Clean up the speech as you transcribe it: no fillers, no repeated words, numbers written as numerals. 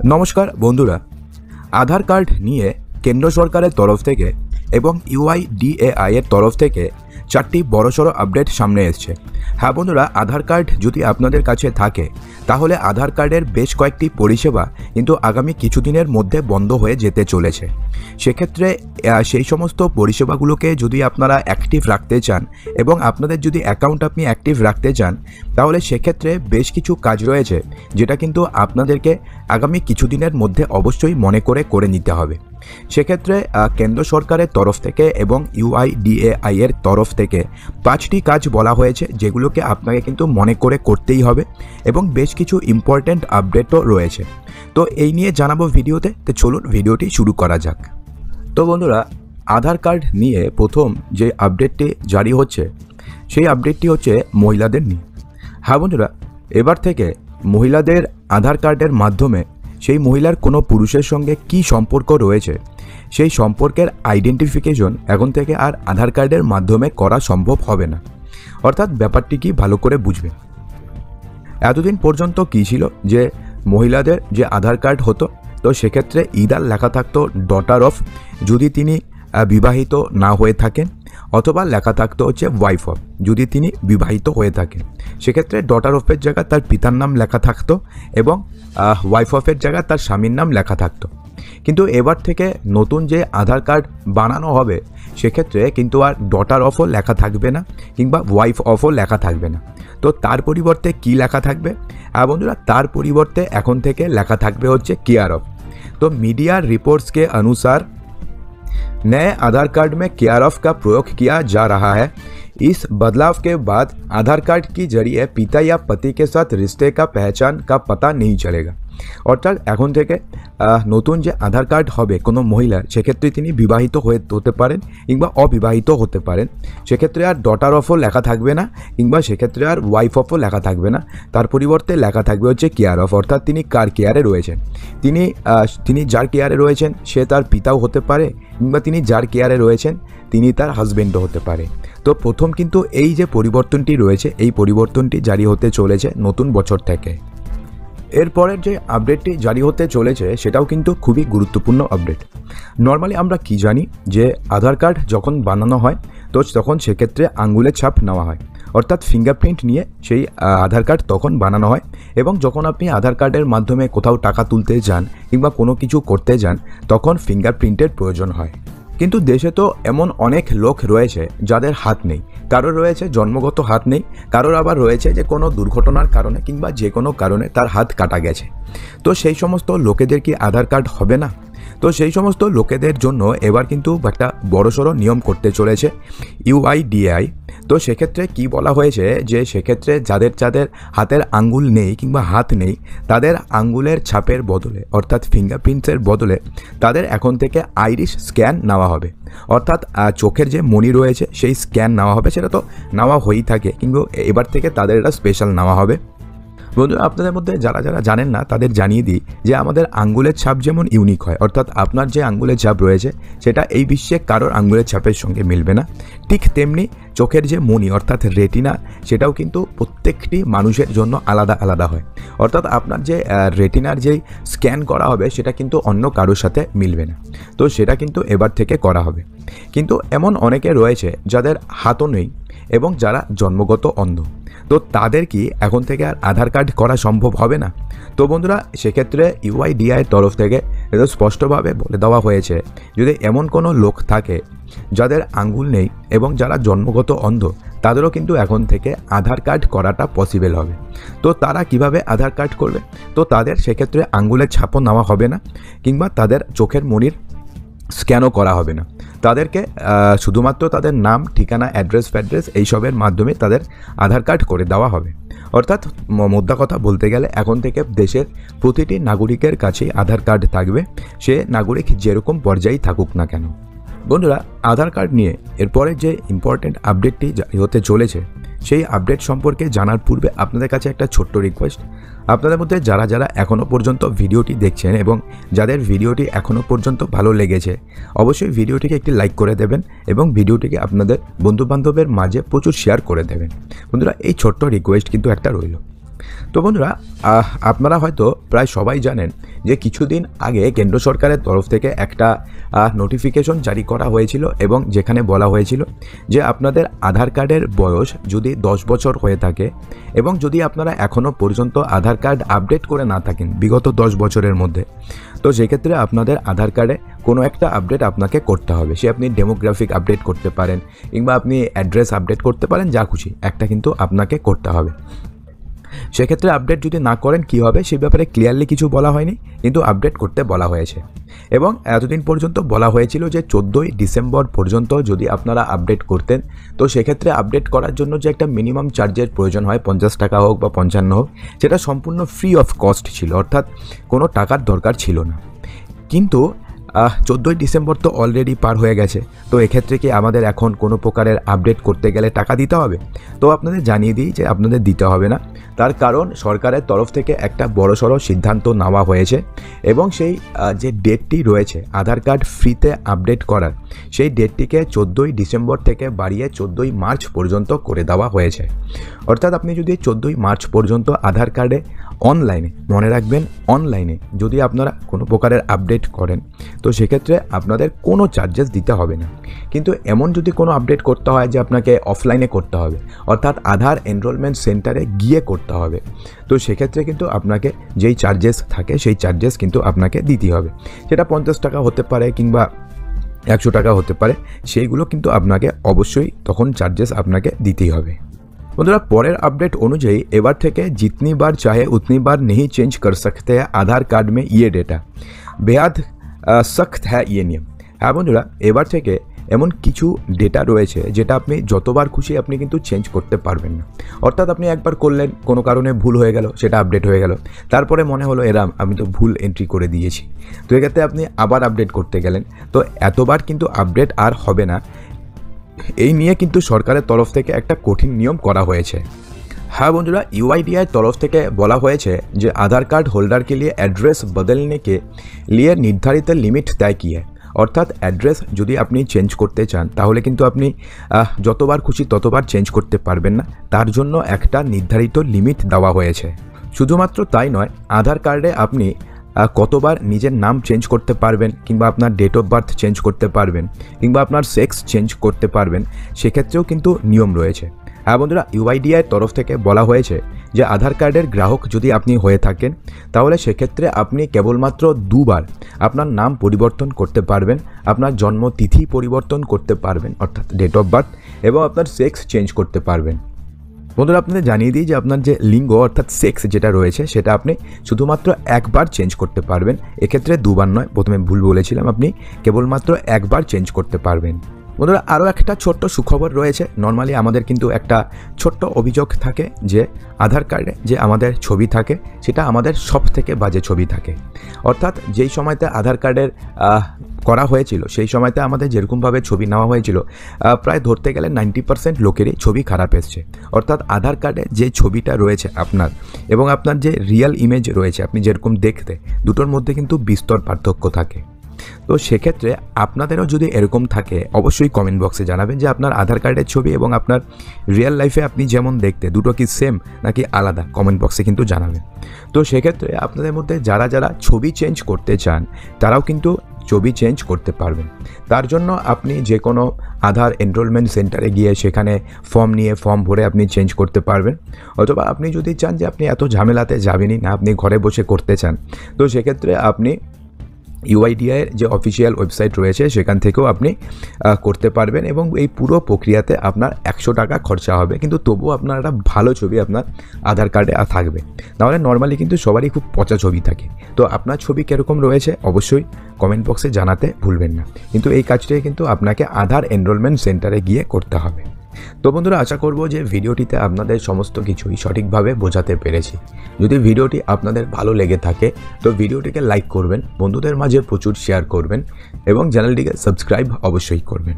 नमस्कार बंधुरा आधार कार्ड निये केंद्र सरकारेर तरफ थेके एबं UIDAI एर तरफ थेके चारटी बड़सड़ो आपडेट सामने एसेছে। हाँ बंधुरा आधार कार्ड यदि आपनादेर काछे थाके ताहले आधार कार्डेर बेश कयेकटी परिसेवा किन्तु आगामी किछुदिनेर मध्ये बंध हये जेते चलेছে। सेक्षेत्रे सेई समस्त परिसेवागुलोके यदि आपनारा एक्टिव राखते चान एबं आपनादेर यदि अ্যাকাউন্ট আপনি एक्टिव राखते चान ताहले सेक्षेत्रे बेश किछु काज रयेছে जेटा किन्तु आपनादेरके आगामी किछुदिनेर मध्ये अवश्यई मने करे निते हबे। सेक्षेत्रे केंद्र सरकारेर तरफ थेके एबं UIDAI एर तरफ थेके 5टी काज बला हयेছে जेगुलोके आपनाके किन्तु मने करे करतेई हबे एबं बेश किछु इम्पोर्टेंट आपडेटও रयेছে। तो এই নিয়ে জানাবো ভিডিওতে। তো চলুন ভিডিওটি শুরু করা যাক। তো বন্ধুরা আধার কার্ড নিয়ে প্রথম যে আপডেটটি জারি হচ্ছে সেই আপডেটটি হচ্ছে মহিলাদের নিয়ে। হ্যাঁ বন্ধুরা এবার থেকে মহিলাদের আধার কার্ডের মাধ্যমে সেই মহিলার কোনো পুরুষের সঙ্গে কি সম্পর্ক রয়েছে সেই সম্পর্কের আইডেন্টিফিকেশন এখন থেকে আর আধার কার্ডের মাধ্যমে করা সম্ভব হবে না। অর্থাৎ ব্যাপারটি কি ভালো করে বুঝবেন। এতদিন পর্যন্ত কি ছিল যে মহিলাদের যে আধার কার্ড হতো তো সেক্ষেত্রে ইদার লেখা থাকতো ডটার অফ যদি তিনি বিবাহিত না হয়ে থাকেন, অথবা লেখা থাকতো হচ্ছে ওয়াইফ অফ যদি তিনি বিবাহিত হয়ে থাকেন। সেক্ষেত্রে ডটার অফের জায়গায় তার পিতার নাম লেখা থাকতো এবং ওয়াইফ অফের জায়গায় তার স্বামীর নাম লেখা থাকতো। কিন্তু এবার থেকে নতুন যে আধার কার্ড বানানো হবে সেক্ষেত্রে কিন্তু আর ডটার অফও লেখা থাকবে না কিংবা ওয়াইফ অফও লেখা থাকবে না। তো তার পরিবর্তে কি লেখা থাকবে বন্ধুরা, তার পরিবর্তে এখন থেকে লেখা থাকবে হচ্ছে केयर ऑफ। तो मीडिया रिपोर्ट्स के अनुसार नए आधार कार्ड में केयर ऑफ का प्रयोग किया जा रहा है। इस बदलाव के बाद आधार कार्ड के जरिए पिता या पति के साथ रिश्ते का पहचान का पता नहीं चलेगा। অর্থাৎ এখন থেকে নতুন যে আধার কার্ড হবে কোনো মহিলার সেক্ষেত্রে তিনি বিবাহিত হতে পারেন কিংবা অবিবাহিত হতে পারেন। সেক্ষেত্রে আর ডটার অফও লেখা থাকবে না কিংবা সেক্ষেত্রে আর ওয়াইফ অফও লেখা থাকবে না। তার পরিবর্তে লেখা থাকবে হচ্ছে কেয়ার অফ। অর্থাৎ তিনি কার কেয়ারে রয়েছেন, তিনি যার কেয়ারে রয়েছেন সে তার পিতাও হতে পারে কিংবা তিনি যার কেয়ারে রয়েছেন তিনি তার হাজবেন্ডও হতে পারে। তো প্রথম কিন্তু এই যে পরিবর্তনটি রয়েছে এই পরিবর্তনটি জারি হতে চলেছে নতুন বছর থেকে। এরপরের যে আপডেটটি জারি হতে চলেছে সেটাও কিন্তু খুবই গুরুত্বপূর্ণ আপডেট। নর্মালি আমরা কি জানি যে আধার কার্ড যখন বানানো হয় তো তখন সেক্ষেত্রে আঙ্গুলের ছাপ নেওয়া হয়, অর্থাৎ ফিঙ্গারপ্রিন্ট নিয়ে সেই আধার কার্ড তখন বানানো হয়। এবং যখন আপনি আধার কার্ডের মাধ্যমে কোথাও টাকা তুলতে যান কিংবা কোনো কিছু করতে যান তখন ফিঙ্গারপ্রিন্টের প্রয়োজন হয়। কিন্তু দেশে তো এমন অনেক লোক রয়েছে যাদের হাত নেই, কারোর রয়েছে জন্মগত হাত নেই, কারোর আবার রয়েছে যে কোনো দুর্ঘটনার কারণে কিংবা যে কোনো কারণে তার হাত কাটা গেছে। তো সেই সমস্ত লোকেদের কি আধার কার্ড হবে না? তো সেই সমস্ত লোকেদের জন্য এবার কিন্তু একটা বড়সড় নিয়ম করতে চলেছে UIDAI। তো সেক্ষেত্রে কি বলা হয়েছে যে সেক্ষেত্রে যাদের হাতের আঙ্গুল নেই কিংবা হাত নেই তাদের আঙ্গুলের ছাপের বদলে অর্থাৎ ফিঙ্গারপ্রিন্টসের বদলে তাদের এখন থেকে আইরিশ স্ক্যান নেওয়া হবে। অর্থাৎ চোখের যে মণি রয়েছে সেই স্ক্যান নেওয়া হবে, সেটা তো নেওয়া হয়েই থাকে কিন্তু এবার থেকে তাদের এটা স্পেশাল নেওয়া হবে। বন্ধুরা আপনাদের মধ্যে যারা জানেন না তাদের জানিয়ে দিই যে আমাদের আঙ্গুলের ছাপ যেমন ইউনিক হয়, অর্থাৎ আপনার যে আঙ্গুলের ছাপ রয়েছে সেটা এই বিশ্বে কারোর আঙ্গুলের ছাপের সঙ্গে মিলবে না, ঠিক তেমনি চোখের যে মণি অর্থাৎ রেটিনা সেটাও কিন্তু প্রত্যেকটি মানুষের জন্য আলাদা আলাদা হয়। অর্থাৎ আপনার যে রেটিনার যেই স্ক্যান করা হবে সেটা কিন্তু অন্য কারোর সাথে মিলবে না। তো সেটা কিন্তু এবার থেকে করা হবে। কিন্তু এমন অনেকে রয়েছে যাদের হাতও নেই এবং যারা জন্মগত অন্ধ, তো তাদের কি এখন থেকে আর আধার কার্ড করা সম্ভব হবে না? তো বন্ধুরা সেক্ষেত্রে UIDAI তরফ থেকে এটা স্পষ্টভাবে বলে দেওয়া হয়েছে যদি এমন কোনো লোক থাকে যাদের আঙ্গুল নেই এবং যারা জন্মগত অন্ধ তাদেরও কিন্তু এখন থেকে আধার কার্ড করাটা পসিবল হবে। তো তারা কিভাবে আধার কার্ড করবে? তো তাদের সেক্ষেত্রে আঙ্গুলের ছাপও নেওয়া হবে না কিংবা তাদের চোখের মণির স্ক্যানও করা হবে না। তাদেরকে শুধুমাত্র তাদের নাম, ঠিকানা, অ্যাড্রেস এইসবের মাধ্যমে তাদের আধার কার্ড করে দেওয়া হবে। অর্থাৎ মোদ্দা কথা বলতে গেলে এখন থেকে দেশের প্রতিটি নাগরিকের কাছেই আধার কার্ড থাকবে, সে নাগরিক যেরকম পর্যায়েই থাকুক না কেন। বন্ধুরা আধার কার্ড নিয়ে এরপরে যে ইম্পর্টেন্ট আপডেটটি জারি হতে চলেছে সেই আপডেট সম্পর্কে জানার পূর্বে আপনাদের কাছে একটা ছোট্ট রিকোয়েস্ট। আপনাদের মধ্যে যারা এখনও পর্যন্ত ভিডিওটি দেখছেন এবং যাদের ভিডিওটি এখনও পর্যন্ত ভালো লেগেছে অবশ্যই ভিডিওটিকে একটি লাইক করে দেবেন এবং ভিডিওটিকে আপনাদের বন্ধুবান্ধবের মাঝে প্রচুর শেয়ার করে দেবেন। বন্ধুরা এই ছোট্ট রিকোয়েস্ট কিন্তু একটা রইল। তো বন্ধুরা, আপনারা হয়তো প্রায় সবাই জানেন যে কিছুদিন আগে কেন্দ্র সরকারের তরফ থেকে একটা নোটিফিকেশন জারি করা হয়েছিল এবং যেখানে বলা হয়েছিল যে আপনাদের আধার কার্ডের বয়স যদি 10 বছর হয়ে থাকে এবং যদি আপনারা এখনও পর্যন্ত আধার কার্ড আপডেট করে না থাকেন বিগত 10 বছরের মধ্যে, তো সেক্ষেত্রে আপনাদের আধার কার্ডে কোনো একটা আপডেট আপনাকে করতে হবে। সে আপনি ডেমোগ্রাফিক আপডেট করতে পারেন কিংবা আপনি অ্যাড্রেস আপডেট করতে পারেন, যা খুশি একটা কিন্তু আপনাকে করতে হবে। সেক্ষেত্রে আপডেট যদি না করেন কী হবে সেই ব্যাপারে ক্লিয়ারলি কিছু বলা হয়নি, কিন্তু আপডেট করতে বলা হয়েছে। এবং এতদিন পর্যন্ত বলা হয়েছিল যে 14ই ডিসেম্বর পর্যন্ত যদি আপনারা আপডেট করতেন, তো সেক্ষেত্রে আপডেট করার জন্য যে একটা মিনিমাম চার্জের প্রয়োজন হয়, 50 টাকা হোক বা 55 হোক, সেটা সম্পূর্ণ ফ্রি অফ কস্ট ছিল, অর্থাৎ কোনো টাকার দরকার ছিল না। কিন্তু 14ই ডিসেম্বর তো অলরেডি পার হয়ে গেছে, তো এক্ষেত্রে কি আমাদের এখন কোনো প্রকারের আপডেট করতে গেলে টাকা দিতে হবে? তো আপনাদের জানিয়ে দিই যে আপনাদের দিতে হবে না। তার কারণ সরকারের তরফ থেকে একটা বড়সড় সিদ্ধান্ত নেওয়া হয়েছে এবং সেই যে ডেটটি রয়েছে আধার কার্ড ফ্রিতে আপডেট করার, সেই ডেটটিকে 14ই ডিসেম্বর থেকে বাড়িয়ে 14ই মার্চ পর্যন্ত করে দেওয়া হয়েছে। অর্থাৎ আপনি যদি 14ই মার্চ পর্যন্ত আধার কার্ডে অনলাইনে, মনে রাখবেন অনলাইনে যদি আপনারা কোনো প্রকারের আপডেট করেন, তো সেক্ষেত্রে আপনাদের কোনো চার্জেস দিতে হবে না। কিন্তু এমন যদি কোনো আপডেট করতে হয় যে আপনাকে অফলাইনে করতে হবে, অর্থাৎ আধার এনরোলমেন্ট সেন্টারে গিয়ে করতে হবে, তো সেক্ষেত্রে কিন্তু আপনাকে যেই চার্জেস থাকে সেই চার্জেস কিন্তু আপনাকে দিতে হবে। সেটা 50 টাকা হতে পারে কিংবা 100 টাকা হতে পারে, সেইগুলো কিন্তু আপনাকে অবশ্যই তখন চার্জেস আপনাকে দিতেই হবে। बंधुरा परेर अपडेट अनुयायी एबार थेके जितनी बार चाहे उतनी बार नहीं चेंज कर सकते हैं आधार कार्ड में ये डेटा, बेहद सख्त है ये नियम। हाँ बंधुरा एबार थेके एमन किछु डेटा रयेछे जेटा आपनि যতবার খুশি আপনি কিন্তু চেঞ্জ করতে পারবেন না। অর্থাৎ আপনি একবার করলেন, কোনো কারণে ভুল হয়ে গেল, সেটা আপডেট হয়ে গেল, তারপরে মনে হলো এরাম আমি তো ভুল এন্ট্রি করে দিয়েছি, তো এক্ষেত্রে আপনি আবার আপডেট করতে গেলেন, তো এতবার কিন্তু আপডেট আর হবে না। এই নিয়ে কিন্তু সরকারের তরফ থেকে একটা কঠিন নিয়ম করা হয়েছে। हाँ बंधुरा यूआईडीआई तरफ থেকে বলা হয়েছে যে आधार कार्ड होल्डर के लिए एड्रेस बदलने के लिए निर्धारित लिमिट तय की है। অর্থাৎ অ্যাড্রেস যদি আপনি চেঞ্জ করতে চান তাহলে কিন্তু আপনি যতবার খুশি ততবার চেঞ্জ করতে পারবেন না, তার জন্য একটা নির্ধারিত লিমিট দেওয়া হয়েছে। শুধুমাত্র তাই নয়, আধার কার্ডে আপনি কতবার নিজের নাম চেঞ্জ করতে পারবেন কিংবা আপনার ডেট অফ বার্থ চেঞ্জ করতে পারবেন কিংবা আপনার সেক্স চেঞ্জ করতে পারবেন, সেক্ষেত্রেও কিন্তু নিয়ম রয়েছে। হ্যাঁ বন্ধুরা, ইউআইডিআই তরফ থেকে বলা হয়েছে যে আধার কার্ডের গ্রাহক যদি আপনি হয়ে থাকেন তাহলে সেক্ষেত্রে আপনি কেবলমাত্র দুবার আপনার নাম পরিবর্তন করতে পারবেন, আপনার জন্মতিথি পরিবর্তন করতে পারবেন অর্থাৎ ডেট অফ বার্থ, এবং আপনার সেক্স চেঞ্জ করতে পারবেন। বন্ধুরা আপনাদের জানিয়ে দিই যে আপনার যে লিঙ্গ অর্থাৎ সেক্স যেটা রয়েছে সেটা আপনি শুধুমাত্র একবার চেঞ্জ করতে পারবেন, এক্ষেত্রে দুবার নয়, প্রথমে ভুল বলেছিলাম, আপনি কেবলমাত্র একবার চেঞ্জ করতে পারবেন। বন্ধুরা আরও একটা ছোট্ট সুখবর রয়েছে। নর্মালি আমাদের কিন্তু একটা ছোট্ট অভিযোগ থাকে যে আধার কার্ডে যে আমাদের ছবি থাকে সেটা আমাদের সব থেকে বাজে ছবি থাকে। অর্থাৎ যেই সময়তে আধার কার্ডের করা হয়েছিল সেই সময়তে আমাদের যেরকমভাবে ছবি নেওয়া হয়েছিল প্রায় ধরতে গেলে 90% লোকেরই ছবি খারাপ এসছে। অর্থাৎ আধার কার্ডে যে ছবিটা রয়েছে আপনার এবং আপনার যে রিয়েল ইমেজ রয়েছে আপনি যেরকম দেখতে, দুটোর মধ্যে কিন্তু বিস্তর পার্থক্য থাকে। তো সেক্ষেত্রে আপনাদেরও যদি এরকম থাকে অবশ্যই কমেন্ট বক্সে জানাবেন যে আপনার আধার কার্ডের ছবি এবং আপনার রিয়েল লাইফে আপনি যেমন দেখতে দুটো কি সেম নাকি আলাদা, কমেন্ট বক্সে কিন্তু জানাবেন। তো সেক্ষেত্রে আপনাদের মধ্যে যারা যারা ছবি চেঞ্জ করতে চান তারাও কিন্তু ছবি চেঞ্জ করতে পারবেন। তার জন্য আপনি যে কোনো আধার এনরোলমেন্ট সেন্টারে গিয়ে সেখানে ফর্ম নিয়ে ফর্ম ভরে আপনি চেঞ্জ করতে পারবেন, অথবা আপনি যদি চান যে আপনি এত ঝামেলাতে যাবেনই না, আপনি ঘরে বসে করতে চান, তো সেক্ষেত্রে আপনি ইউআইডিআইয়ের যে অফিসিয়াল ওয়েবসাইট রয়েছে সেখান থেকেও আপনি করতে পারবেন এবং এই পুরো প্রক্রিয়াতে আপনার 100 টাকা খরচা হবে, কিন্তু তবুও আপনার একটা ভালো ছবি আপনার আধার কার্ডে থাকবে। নাহলে নর্মালি কিন্তু সবারই খুব পচা ছবি থাকে। তো আপনার ছবি কীরকম রয়েছে অবশ্যই কমেন্ট বক্সে জানাতে ভুলবেন না, কিন্তু এই কাজটাই কিন্তু আপনাকে আধার এনরোলমেন্ট সেন্টারে গিয়ে করতে হবে। তো বন্ধুরা আশা করব যে ভিডিওটিতে আপনাদের সমস্ত কিছুই সঠিকভাবে বোঝাতে পেরেছি। যদি ভিডিওটি আপনাদের ভালো লেগে থাকে তো ভিডিওটিকে লাইক করবেন, বন্ধুদের মাঝে প্রচুর শেয়ার করবেন এবং চ্যানেলটিকে সাবস্ক্রাইব অবশ্যই করবেন।